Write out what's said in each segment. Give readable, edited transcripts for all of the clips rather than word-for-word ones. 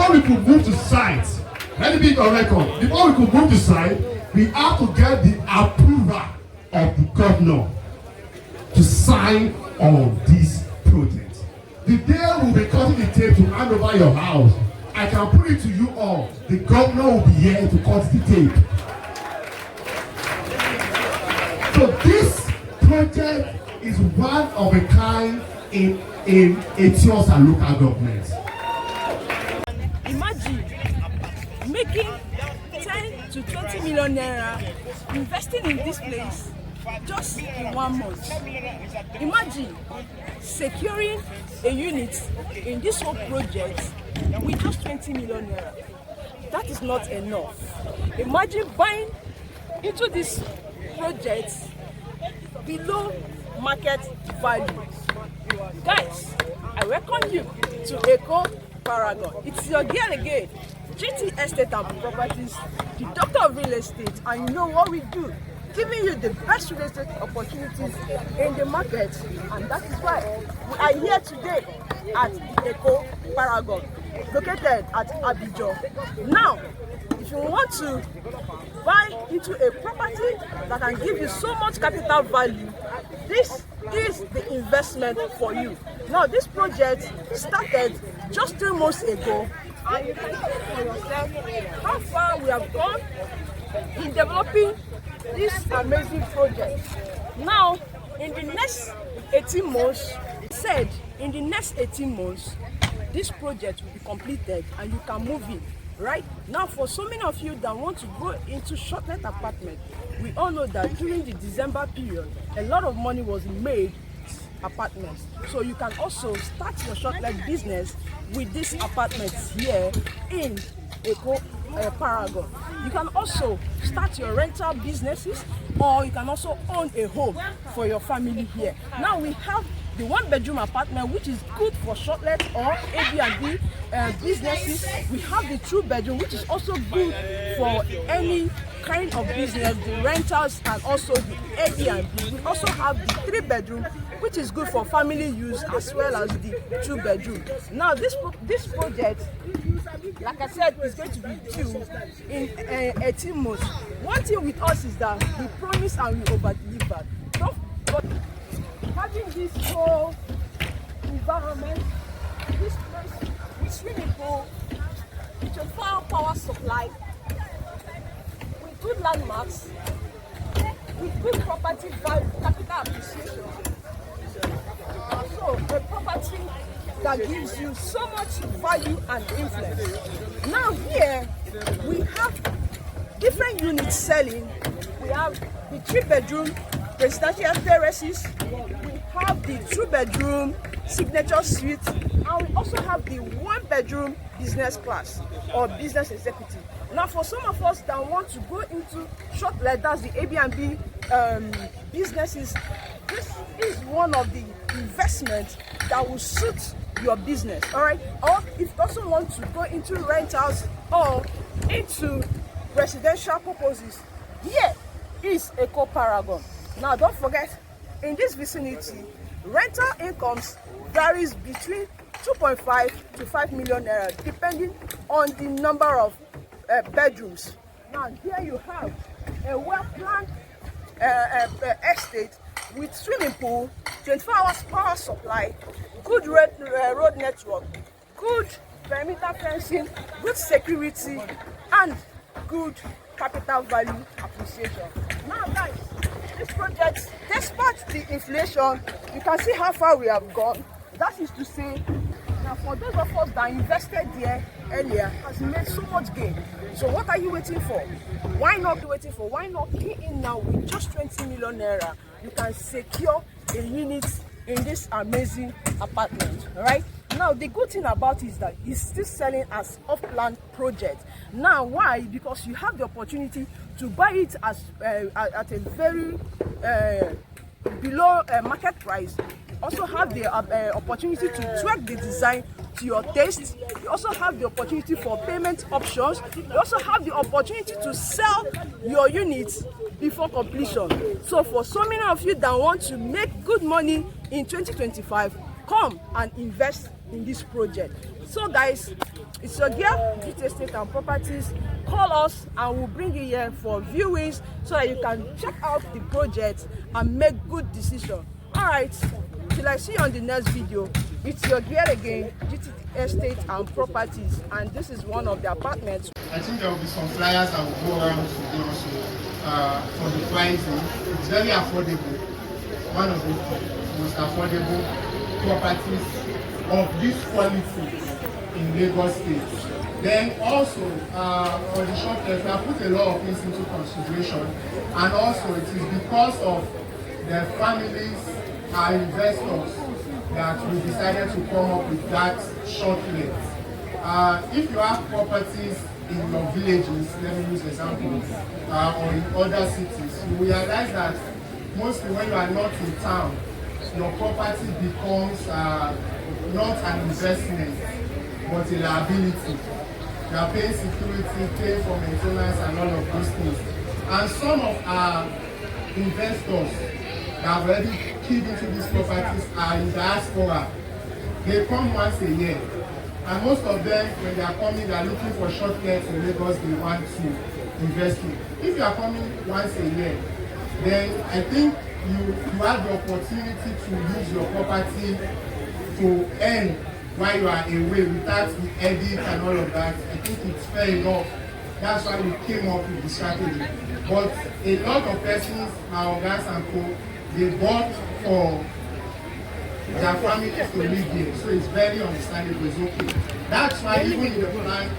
before we could move to site, let me be on record. Before we could move to site, we have to get the approval of the governor to sign on this project. The day we'll be cutting the tape to hand over your house, I can put it to you all. The governor will be here to cut the tape. So this project is one of a kind in Etiosa local government. Imagine making 10 to 20 million naira investing in this place just in 1 month. Imagine securing a unit in this whole project with just 20 million naira. That is not enough. Imagine buying into this project below market value. Guys, I welcome you to Eko Paragon. It's your girl again, GT Estate and Properties, the doctor of real estate, and you know what we do, giving you the best real estate opportunities in the market. And that is why we are here today at Eko Paragon, located at Abijo. Now, if you want to buy into a property that can give you so much capital value, this is the investment for you. Now, this project started just 3 months ago, and you can see for yourself how far we have gone in developing this amazing project. Now, in the next 18 months, in the next 18 months, this project will be completed and you can move in. Right now, for so many of you that want to go into short-let apartment, we all know that during the December period, a lot of money was made apartments. So you can also start your short-let business with these apartments here in Eko Paragon. You can also start your rental businesses, or you can also own a home for your family here. Now we have the 1-bedroom apartment, which is good for short-let or Airbnb businesses. We have the 2-bedroom, which is also good for any kind of business, the rentals and also the Airbnb. We also have the 3-bedroom, which is good for family use, as well as the 2-bedroom. Now this project, like I said, is going to be due in 18 months. One thing with us is that we promise and we over-deliver. But having this whole environment, this place with swimming pool, with a power supply, with good landmarks, with good property value, capital appreciation. So a property that gives you so much value and influence. Now here we have different units selling. We have the 3-bedroom residential terraces, we have the 2-bedroom signature suite, and we also have the 1-bedroom business class or business executive. Now, for some of us that want to go into short-let, that's the Airbnb businesses, this is one of the investments that will suit your business, all right? Or if you also want to go into rentals or into residential purposes, here is Eko Paragon. Now, don't forget, in this vicinity, rental incomes varies between 2.5 to 5 million naira, depending on the number of bedrooms. Now, here you have a well-planned estate with swimming pool, 24 hours power supply, good road network, good perimeter fencing, good security, and good capital value appreciation. Now, guys, this project, despite the inflation, you can see how far we have gone. That is to say, now for those of us that invested there earlier, has made so much gain. So what are you waiting for? Why not be waiting for? Why not key in now with just 20 million naira? You can secure a unit in this amazing apartment, all right? Now, the good thing about it is that it's still selling as off-plan project. Now, why? Because you have the opportunity to buy it as at a very below market price. You also have the opportunity to tweak the design to your taste. You also have the opportunity for payment options. You also have the opportunity to sell your units before completion. So for so many of you that want to make good money in 2025, come and invest in this project. So guys, it's your dear Beauty Estate and Properties. Call us and we'll bring you here for viewings so that you can check out the project and make good decision. Alright, till I see you on the next video, it's your dear again, Beauty Estate and Properties, and this is one of the apartments. I think there will be some flyers that will go around today also for the pricing. It's very affordable. One of the most affordable properties of this quality in Lagos State. Then also for the short term, we have put a lot of things into consideration, and also it is because of the families, our investors, that we decided to come up with that short length. If you have properties in your villages, let me use example, or in other cities, you realize that mostly when you are not in town, your property becomes not an investment, but a liability. You are paying security, paying for maintenance and all of those things. And some of our investors that have already keyed into these properties are in diaspora. They come once a year. And most of them, when they are coming, they are looking for shortcuts in Lagos they want to invest in. If you are coming once a year, then I think you have the opportunity to use your property to earn while you are away without the edit and all of that. I think it's fair enough. That's why we came up with the strategy. But a lot of persons, our organs and co, they bought for their families to live here. So it's very understandable, it's okay. That's why even in the plan,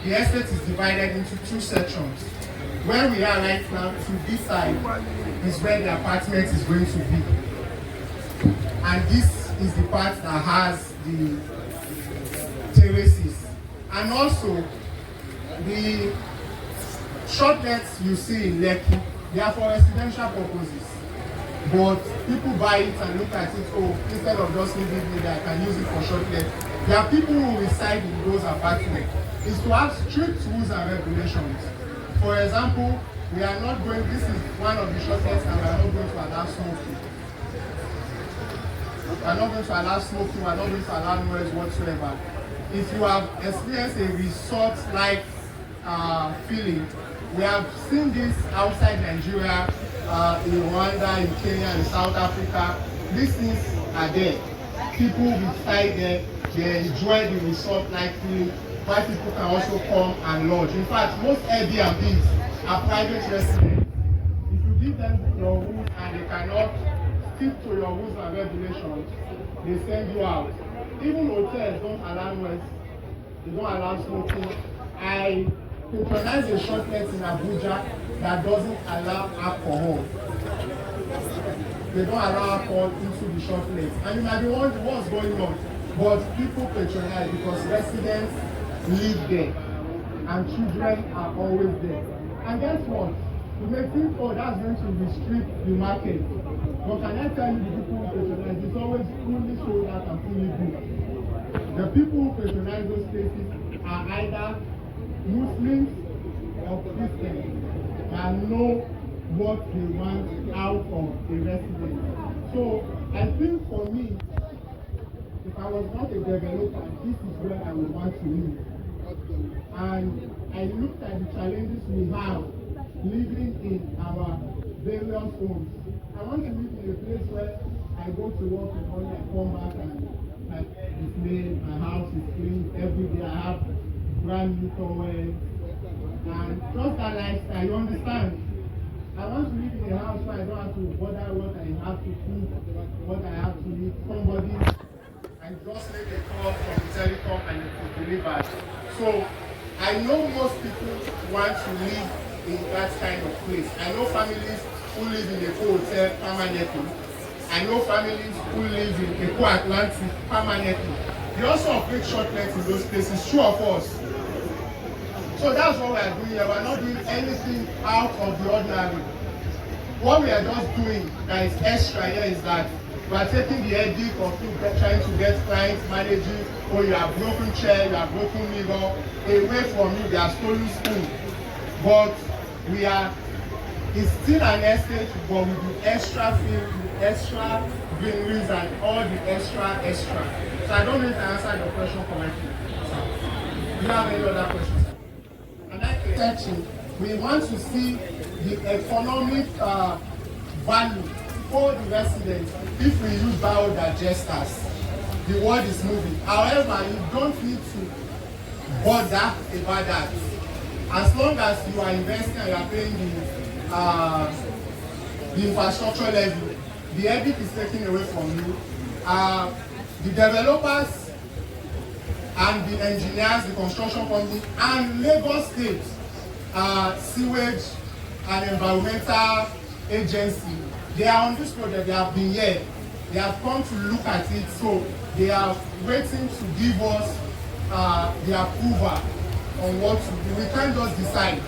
the estate is divided into two sections. Where we are right now, to this side, is where the apartment is going to be. And this is the part that has the terraces. And also, the shortlets you see in Lekki, they are for residential purposes. But people buy it and look at it, oh, instead of just leaving it there, I can use it for shortlet. There are people who reside in those apartments. It's to have strict rules and regulations. For example, we are not going, this is one of the shortlets, and we are not going to allow smoking. We are not going to allow smoking, we are not going to allow noise whatsoever. If you have experienced a resort-like feeling, we have seen this outside Nigeria, in Rwanda, in Kenya, in South Africa. These things are there. People reside there, they enjoy the resort-like feeling, while people can also come and lodge. In fact, most Airbnbs are private residents. If you give them your rules and they cannot stick to your rules and regulations, they send you out. Even hotels don't allow noise, they don't allow smoking. I patronize a shortlet in Abuja that doesn't allow alcohol. They don't allow alcohol into the shortlet. And you might be wondering what's going on. But people patronize because residents live there. And children are always there. And guess what? You may think, oh, that's going to restrict the market. But can I tell you, the people who patronize, it's always fully sold out and fully booked. The people who patronize those places are either Muslims or Christians and know what they want out of a resident. So I think for me, if I was not a developer, this is where I would want to live. And I looked at the challenges we have living in our various homes. I want to live in a place where I go to work and when I come back and my bed is made, my house is clean every day. I have brand new towels and just that lifestyle. You understand? I want to live in a house where I don't have to bother what I have to cook, what I have to eat. Somebody and just make a call from the telecom and it is delivered. So I know most people want to live in that kind of place. I know families who live in a hotel permanently. I know families who live in Eko Atlantic permanently. They also operate shortlets in those places, two of us. So that's what we are doing here. We are not doing anything out of the ordinary. What we are just doing that is extra here is that we are taking the headache of you trying to get clients, managing, or you have broken chair, you have broken mirror, away from you, they are stolen spoon. But it's still an estate, but with the extra feel, the extra greeneries and all the extra. So I don't know if I answered your question correctly. Do you have any other questions? And like searching, we want to see the economic value for the residents if we use biodigesters. The world is moving. However, you don't need to bother about that. As long as you are investing and you are paying the infrastructure level, the EBIT is taken away from you. The developers and the engineers, the construction company, and Lagos State sewage and environmental agency, they are on this project. They have been here. They have come to look at it. So they are waiting to give us the approval on what to do. We can't just decide.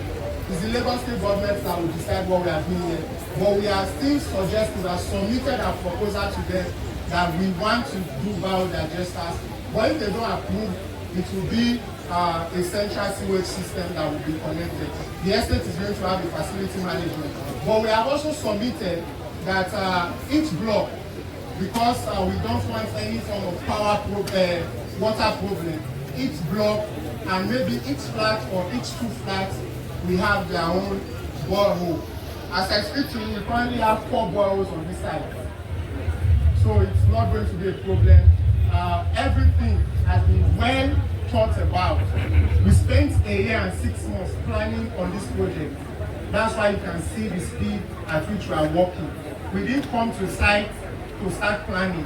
It's the Lagos State government that will decide what we are doing here. But we are still suggesting, that submitted a proposal to them that we want to do biodigesters. But if they don't approve, it will be a central sewage system that will be connected. The estate is going to have a facility management. But we have also submitted that each block, because we don't want any form of water problem, each block and maybe each flat or each 2 flats, we have their own borehole. As I speak to you, we currently have 4 boreholes on this side. So it's not going to be a problem. Everything has been well thought about. We spent a year and 6 months planning on this project. That's why you can see the speed at which we are working. We didn't come to site to start planning.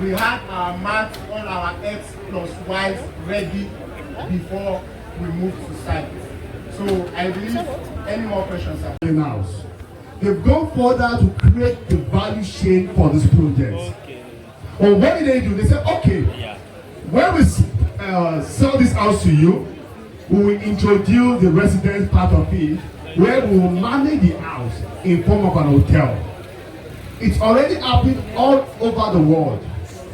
We had our math, all our X plus Y's ready before we moved to site. So I believe, any more questions, sir? They've gone further to create the value chain for this project. Okay. Well, what did they do? They said, okay, when we sell this house to you, we will introduce the residence part of it, where we will manage the house in form of an hotel. It's already happening all over the world,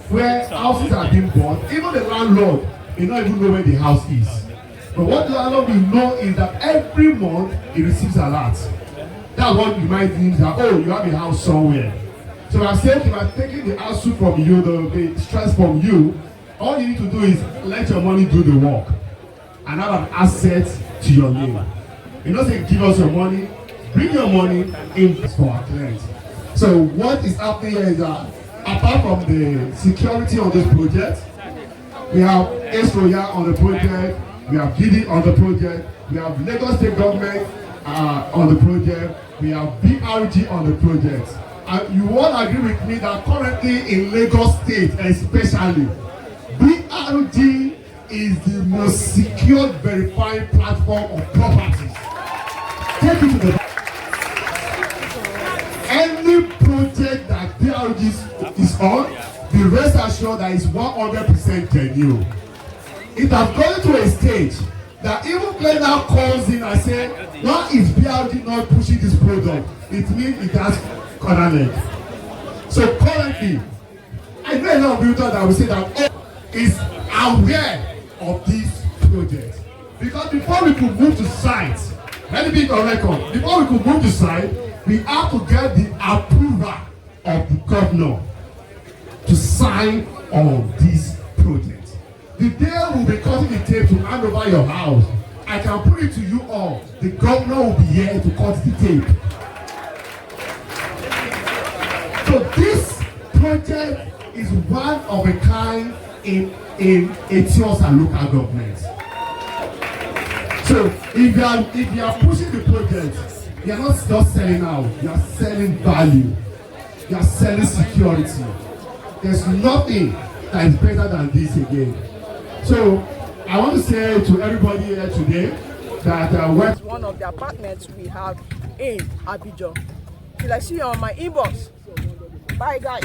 where houses are being bought. Even the landlord, they don't even know where the house is. But what the landlord will know is that every month he receives a lot. That's what you might think, that, oh, you have a house somewhere. So I'm saying, if I'm taking the house from you, the stress from you, all you need to do is let your money do the work and have an asset to your name. You don't say give us your money, bring your money in for our clients. So what is happening here is that apart from the security on this project, we have Esroya on the project, we have Gidi on the project, we have Lagos State government on the project, we have BRG on the project. And you all agree with me that currently in Lagos State especially, BRG is the most secure verified platform of properties. Take it to the any project that BRG is on, the rest assured that is 100% genuine. It has gone to a stage that even when now calls in and say, why is BRG not pushing this product? It means it has cornered. So currently, I know a lot of people that will say that is aware of this project. Because before we could move to site, let me be on record, before we could move to site, we have to get the approval of the governor to sign on this project. The day we'll be cutting the tape to hand over your house, I can put it to you all, the governor will be here to cut the tape. So this project is one of a kind in Etios and local governments. So if you are pushing the project, you are not just selling out, you are selling value, you are selling security. There's nothing that is better than this again. So I want to say to everybody here today that one of the apartments we have in Abijo. Till I see you on my inbox. Bye guys.